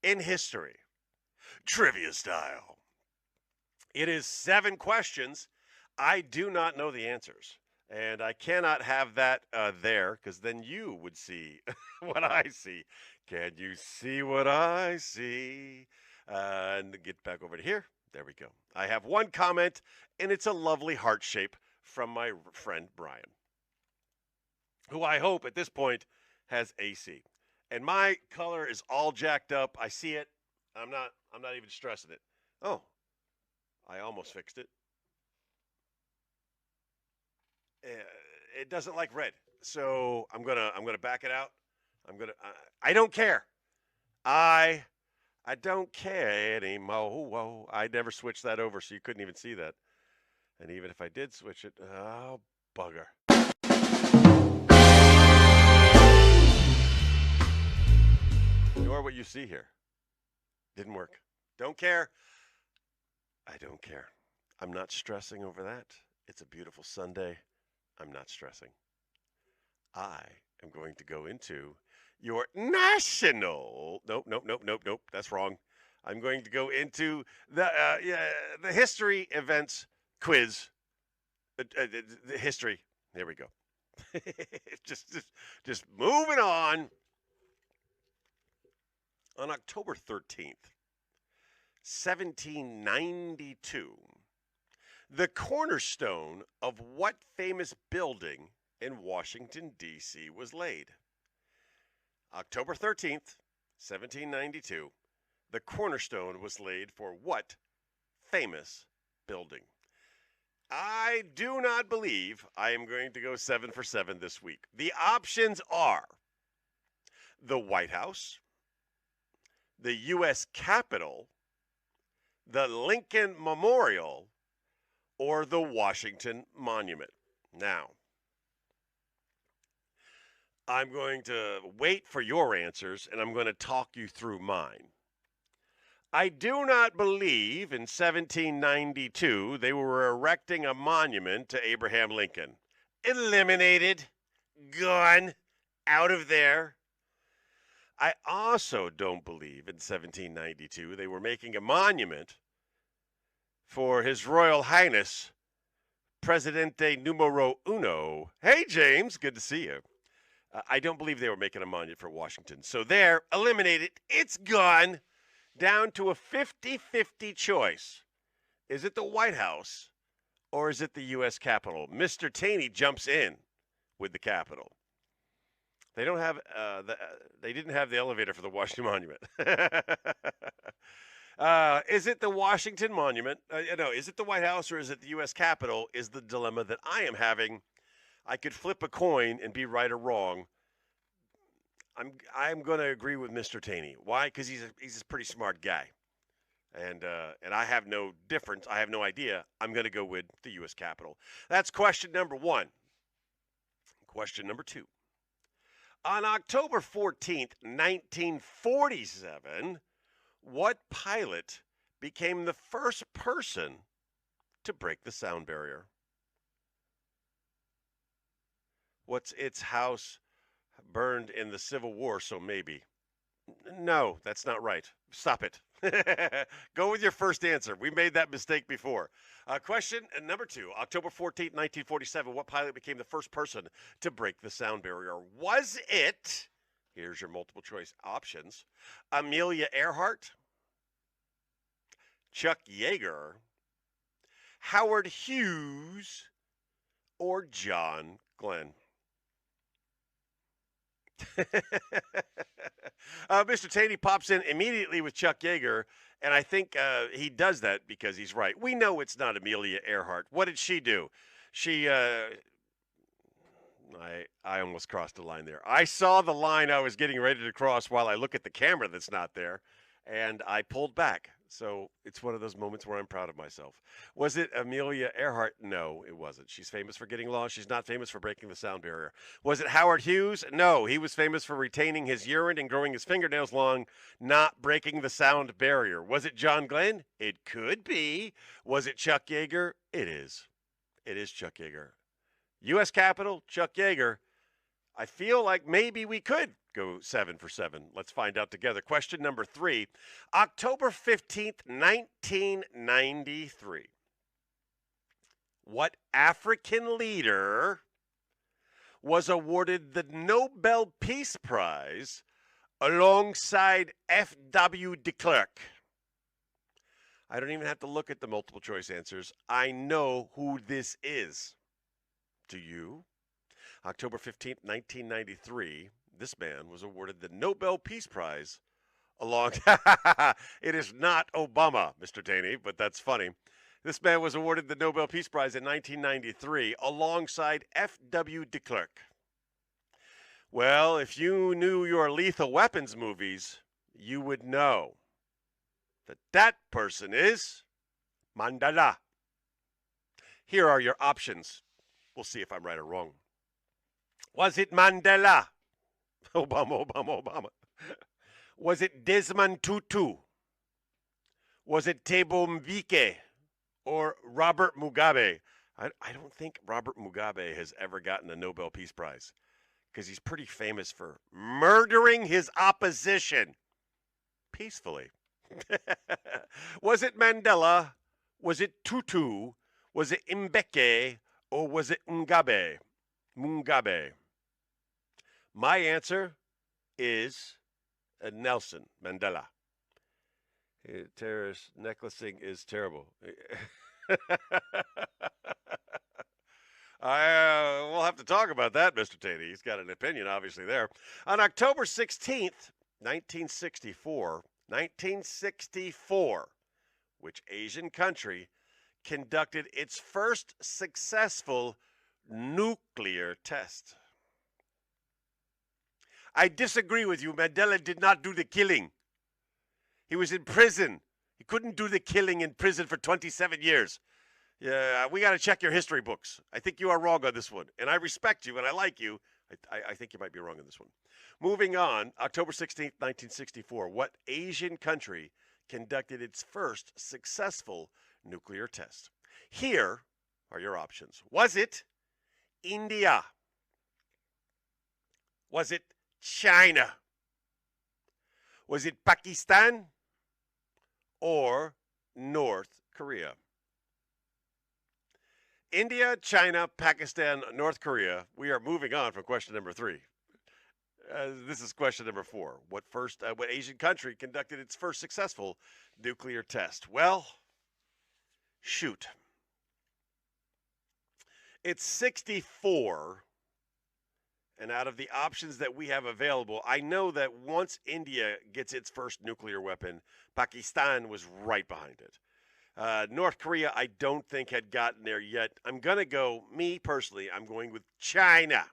in history, trivia style. It is 7 questions. I do not know the answers. And I cannot have that there because then you would see what I see. Can you see what I see? And get back over to here. There we go. I have one comment, and it's a lovely heart shape from my friend Brian, who I hope at this point has AC. And my color is all jacked up. I see it. I'm not even stressing it. Oh, I almost fixed it. It doesn't like red, so I'm gonna back it out. I don't care. I don't care anymore. Whoa, I never switched that over, so you couldn't even see that. And even if I did switch it, oh bugger. Ignore what you see here. Didn't work. Don't care. I don't care. I'm not stressing over that. It's a beautiful Sunday. I'm not stressing. I am going to go into your national. Nope. That's wrong. I'm going to go into the history events quiz. The history. There we go. just moving on. On October 13th, 1792. The cornerstone of what famous building in Washington, D.C. was laid? October 13th, 1792. The cornerstone was laid for what famous building? I do not believe I am going to go 7 for 7 this week. The options are the White House, the U.S. Capitol, the Lincoln Memorial, or the Washington Monument. Now, I'm going to wait for your answers, and I'm going to talk you through mine. I do not believe in 1792 they were erecting a monument to Abraham Lincoln. Eliminated, gone, out of there. I also don't believe in 1792 they were making a monument for His Royal Highness, Presidente Numero Uno. Hey, James, good to see you. I don't believe they were making a monument for Washington. So they're eliminated. It's gone. Down to a 50-50 choice. Is it the White House or is it the U.S. Capitol? Mr. Taney jumps in with the Capitol. They don't have they didn't have the elevator for the Washington Monument. Is it the Washington Monument? No, is it the White House or is it the U.S. Capitol is the dilemma that I am having. I could flip a coin and be right or wrong. I'm going to agree with Mr. Taney. Why? Because he's a pretty smart guy, and I have no difference. I have no idea. I'm going to go with the U.S. Capitol. That's question number 1. Question number 2. On October 14th, 1947, what pilot became the first person to break the sound barrier? What's its house burned in the Civil War, so maybe. No, that's not right. Stop it. Go with your first answer. We made that mistake before. Question number 2. October 14th, 1947, what pilot became the first person to break the sound barrier? Was it, here's your multiple choice options, Amelia Earhart, Chuck Yeager, Howard Hughes, or John Glenn? Mr. Taney pops in immediately with Chuck Yeager, and I think he does that because he's right. We know it's not Amelia Earhart. What did she do? She, I almost crossed the line there. I saw the line I was getting ready to cross while I look at the camera that's not there, and I pulled back. So it's one of those moments where I'm proud of myself. Was it Amelia Earhart? No, it wasn't. She's famous for getting lost. She's not famous for breaking the sound barrier. Was it Howard Hughes? No, he was famous for retaining his urine and growing his fingernails long, not breaking the sound barrier. Was it John Glenn? It could be. Was it Chuck Yeager? It is. It is Chuck Yeager. U.S. Capitol, Chuck Yeager. I feel like maybe we could go 7 for 7? Let's find out together. Question number 3. October 15th, 1993. What African leader was awarded the Nobel Peace Prize alongside F.W. de Klerk? I don't even have to look at the multiple choice answers. I know who this is. Do you? October 15th, 1993, this man was awarded the Nobel Peace Prize along. It is not Obama, Mr. Taney, but that's funny. This man was awarded the Nobel Peace Prize in 1993 alongside F.W. de Klerk. Well, if you knew your Lethal Weapons movies, you would know that that person is Mandela. Here are your options. We'll see if I'm right or wrong. Was it Mandela? Obama. Was it Desmond Tutu? Was it Thabo Mbeki? Or Robert Mugabe? I don't think Robert Mugabe has ever gotten the Nobel Peace Prize because he's pretty famous for murdering his opposition peacefully. Was it Mandela? Was it Tutu? Was it Mbeki? Or was it Mugabe? My answer is Nelson Mandela. Terrorist necklacing is terrible. We'll have to talk about that, Mr. Taney. He's got an opinion, obviously, there. On October 16th, 1964, which Asian country conducted its first successful nuclear test? I disagree with you. Mandela did not do the killing. He was in prison. He couldn't do the killing in prison for 27 years. Yeah, we got to check your history books. I think you are wrong on this one. And I respect you and I like you. I think you might be wrong on this one. Moving on, October 16th, 1964. What Asian country conducted its first successful nuclear test? Here are your options. Was it India? Was it China? Was it Pakistan or North Korea? India, China, Pakistan, North Korea. We are moving on from question number 3. This is question number 4. What Asian country conducted its first successful nuclear test? Well, shoot. It's 64. And out of the options that we have available, I know that once India gets its first nuclear weapon, Pakistan was right behind it. North Korea, I don't think had gotten there yet. I'm going to go, me personally, I'm going with China.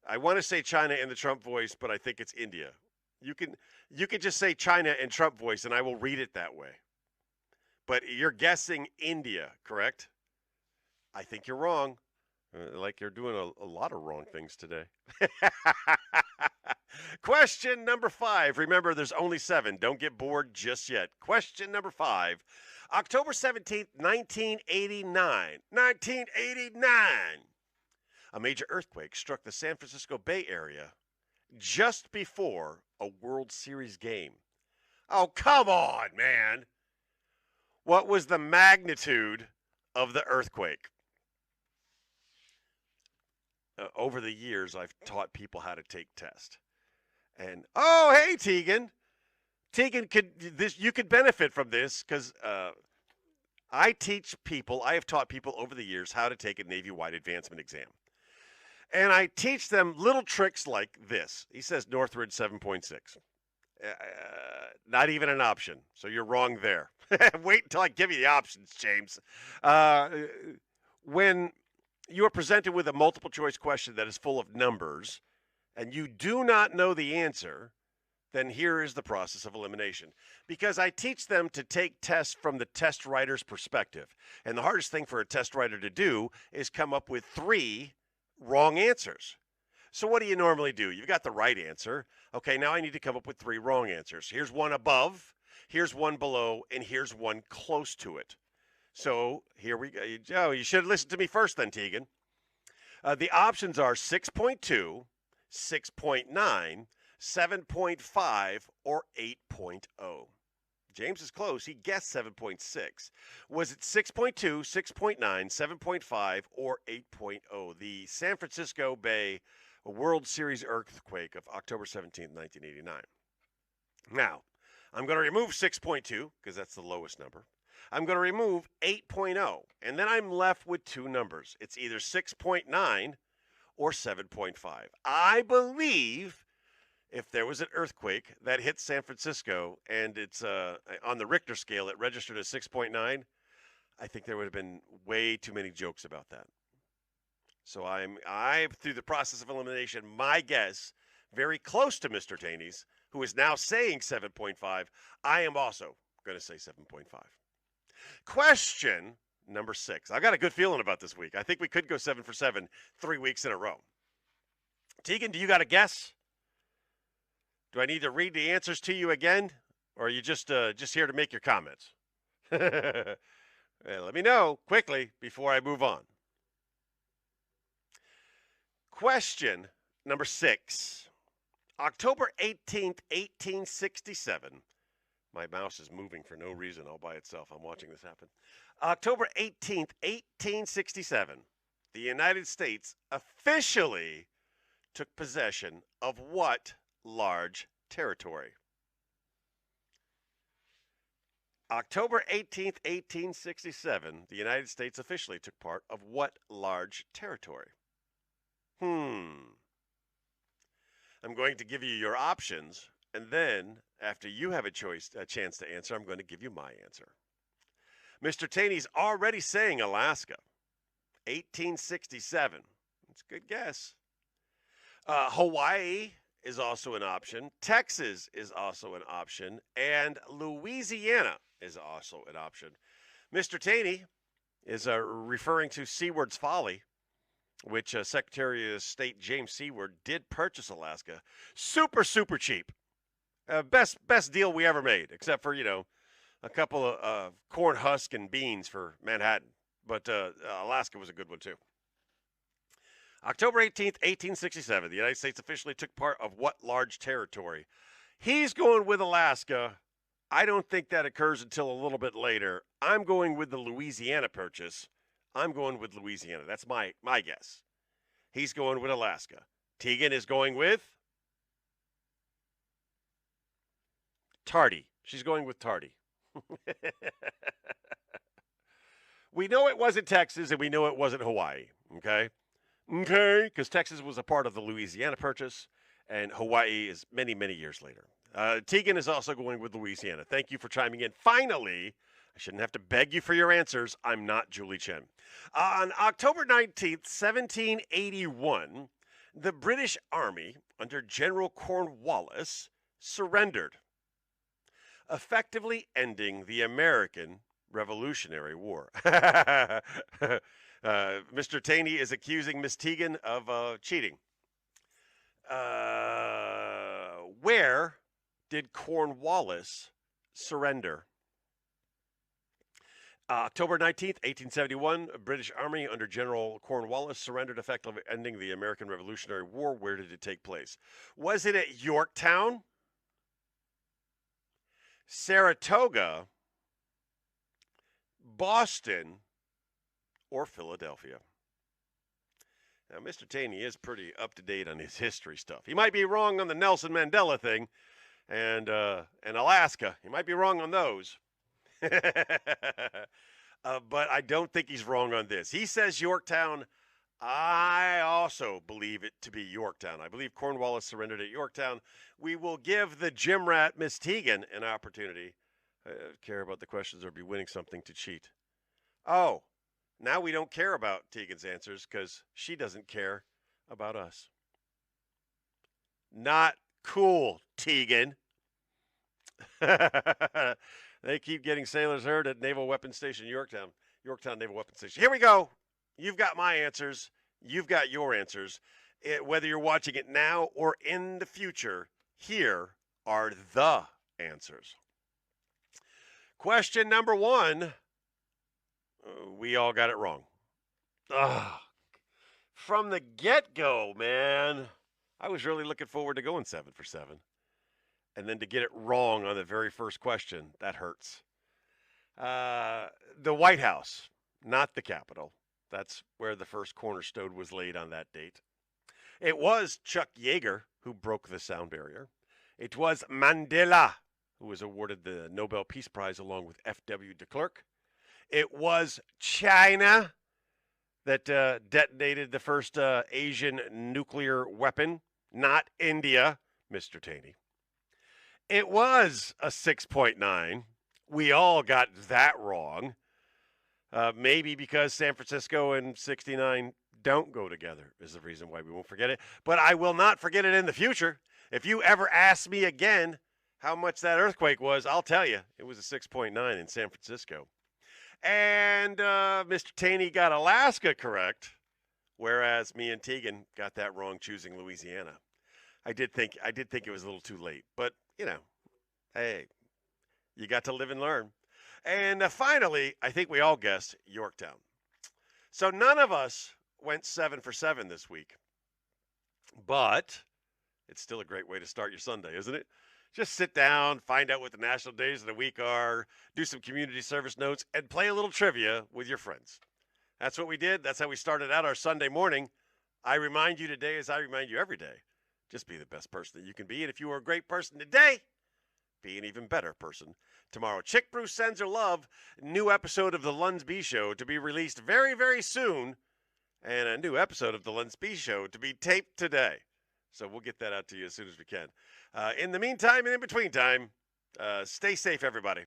I want to say China in the Trump voice, but I think it's India. You can just say China in Trump voice, and I will read it that way. But you're guessing India, correct? I think you're wrong. Like you're doing a lot of wrong things today. Question number 5. Remember, there's only 7. Don't get bored just yet. Question number 5. October 17th, 1989. 1989. A major earthquake struck the San Francisco Bay Area just before a World Series game. Oh, come on, man. What was the magnitude of the earthquake? Over the years, I've taught people how to take tests. And, oh, hey, Tegan. Tegan, you could benefit from this because I have taught people over the years how to take a Navy-wide advancement exam. And I teach them little tricks like this. He says Northridge 7.6. Not even an option. So you're wrong there. Wait until I give you the options, James. When you are presented with a multiple choice question that is full of numbers and you do not know the answer, then here is the process of elimination. Because I teach them to take tests from the test writer's perspective. And the hardest thing for a test writer to do is come up with 3 wrong answers. So what do you normally do? You've got the right answer. Okay, now I need to come up with 3 wrong answers. Here's one above, here's one below, and here's one close to it. So here we go. Oh, you should have listened to me first then, Tegan. The options are 6.2, 6.9, 7.5, or 8.0. James is close. He guessed 7.6. Was it 6.2, 6.9, 7.5, or 8.0? The San Francisco Bay World Series earthquake of October 17th, 1989. Now, I'm going to remove 6.2 because that's the lowest number. I'm going to remove 8.0, and then I'm left with two numbers. It's either 6.9 or 7.5. I believe if there was an earthquake that hit San Francisco and it's on the Richter scale, it registered as 6.9, I think there would have been way too many jokes about that. So I'm through the process of elimination, my guess, very close to Mr. Taney's, who is now saying 7.5. I am also going to say 7.5. Question number 6. I've got a good feeling about this week. I think we could go 7 for 7 3 weeks in a row. Tegan, do you got a guess? Do I need to read the answers to you again, or are you just here to make your comments? Let me know quickly before I move on. Question number 6. October 18th, 1867. My mouse is moving for no reason all by itself. I'm watching this happen. October 18th, 1867. The United States officially took possession of what large territory? October 18th, 1867, the United States officially took part of what large territory? I'm going to give you your options, and then after you have a chance to answer, I'm going to give you my answer. Mr. Taney's already saying Alaska. 1867. That's a good guess. Hawaii is also an option. Texas is also an option. And Louisiana is also an option. Mr. Taney is referring to Seward's Folly, which Secretary of State James Seward did purchase Alaska. Super, super cheap. Best deal we ever made, except for, a couple of corn husk and beans for Manhattan. But Alaska was a good one, too. October 18th, 1867, the United States officially took part of what large territory? He's going with Alaska. I don't think that occurs until a little bit later. I'm going with the Louisiana purchase. I'm going with Louisiana. That's my guess. He's going with Alaska. Tegan is going with Tardy. She's going with Tardy. We know it wasn't Texas, and we know it wasn't Hawaii, okay? Okay, because Texas was a part of the Louisiana purchase, and Hawaii is many, many years later. Tegan is also going with Louisiana. Thank you for chiming in. Finally, I shouldn't have to beg you for your answers. I'm not Julie Chen. On October 19th, 1781, the British Army under General Cornwallis surrendered, effectively ending the American Revolutionary War. Mr. Taney is accusing Miss Tegan of cheating. Where did Cornwallis surrender? October 19th, 1871, British Army under General Cornwallis surrendered, effectively ending the American Revolutionary War. Where did it take place? Was it at Yorktown, Saratoga, Boston, or Philadelphia? Now, Mr. Taney is pretty up-to-date on his history stuff. He might be wrong on the Nelson Mandela thing and Alaska. He might be wrong on those. But I don't think he's wrong on this. He says Yorktown. I also believe it to be Yorktown. I believe Cornwallis surrendered at Yorktown. We will give the gym rat, Miss Tegan, an opportunity. Care about the questions or be winning something to cheat. Oh, now we don't care about Tegan's answers because she doesn't care about us. Not cool, Tegan. They keep getting sailors hurt at Naval Weapons Station, Yorktown Naval Weapons Station. Here we go. You've got my answers. You've got your answers. Whether you're watching it now or in the future, here are the answers. Question number 1. We all got it wrong. From the get-go, man, I was really looking forward to going 7 for 7. And then to get it wrong on the very first question, that hurts. The White House, not the Capitol. That's where the first cornerstone was laid on that date. It was Chuck Yeager who broke the sound barrier. It was Mandela who was awarded the Nobel Peace Prize along with F.W. de Klerk. It was China that detonated the first Asian nuclear weapon, not India, Mr. Taney. It was a 6.9. We all got that wrong. Maybe because San Francisco and 69 don't go together is the reason why we won't forget it. But I will not forget it in the future. If you ever ask me again how much that earthquake was, I'll tell you it was a 6.9 in San Francisco. And Mr. Taney got Alaska correct, whereas me and Tegan got that wrong choosing Louisiana. I did think it was a little too late, but hey, you got to live and learn. And finally, I think we all guessed Yorktown. So none of us went 7 for 7 this week, but it's still a great way to start your Sunday, isn't it? Just sit down, find out what the national days of the week are, do some community service notes, and play a little trivia with your friends. That's what we did. That's how we started out our Sunday morning. I remind you today, as I remind you every day, just be the best person that you can be. And if you are a great person today, be an even better person tomorrow. Chick Bruce sends her love. New episode of the lunsb Show to be released very, very soon. And a new episode of the lunsb Show to be taped today. So we'll get that out to you as soon as we can. In the meantime and in between time, stay safe, everybody.